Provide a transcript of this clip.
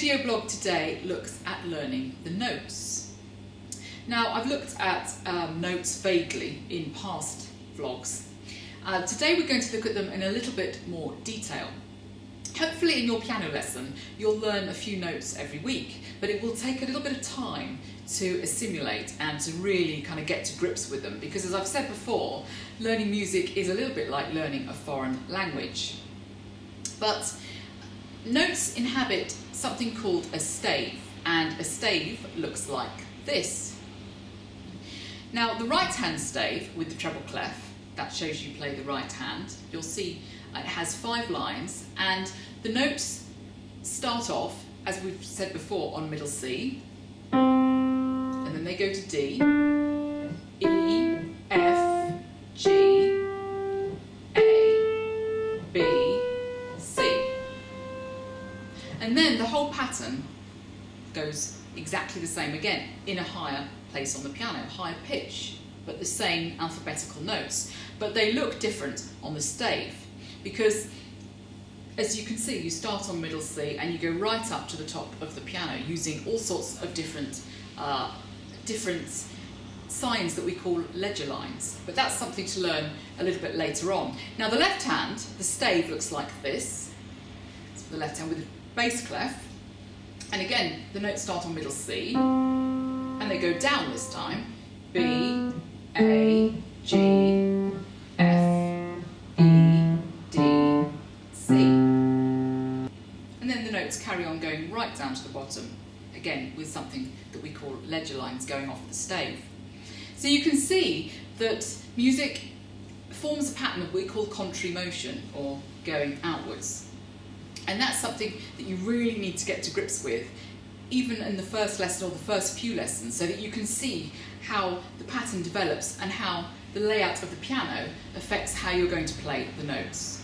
video blog today looks at learning the notes. Now, I've looked at notes vaguely in past vlogs. Today we're going to look at them in a little bit more detail. Hopefully in your piano lesson you'll learn a few notes every week, but it will take a little bit of time to assimilate and to really kind of get to grips with them, because as I've said before, learning music is a little bit like learning a foreign language. But notes inhabit something called a stave, and a stave looks like this. Now, the right hand stave with the treble clef, that shows you play the right hand. You'll see it has 5 lines, and the notes start off, as we've said before, on middle C, and then they go to D, E, F, G, A, B, C. And then the whole pattern goes exactly the same again, in a higher place on the piano, higher pitch, but the same alphabetical notes. But they look different on the stave, because as you can see, you start on middle C and you go right up to the top of the piano using all sorts of different signs that we call ledger lines. But that's something to learn a little bit later on. Now, the left hand, the stave looks like this. It's the left hand with the bass clef. And again, the notes start on middle C and they go down this time. B, A, G, F, E, D, C. And then the notes carry on going right down to the bottom, again with something that we call ledger lines going off the stave. So you can see that music forms a pattern that we call contrary motion, or going outwards. And that's something that you really need to get to grips with, even in the first lesson or the first few lessons, so that you can see how the pattern develops and how the layout of the piano affects how you're going to play the notes.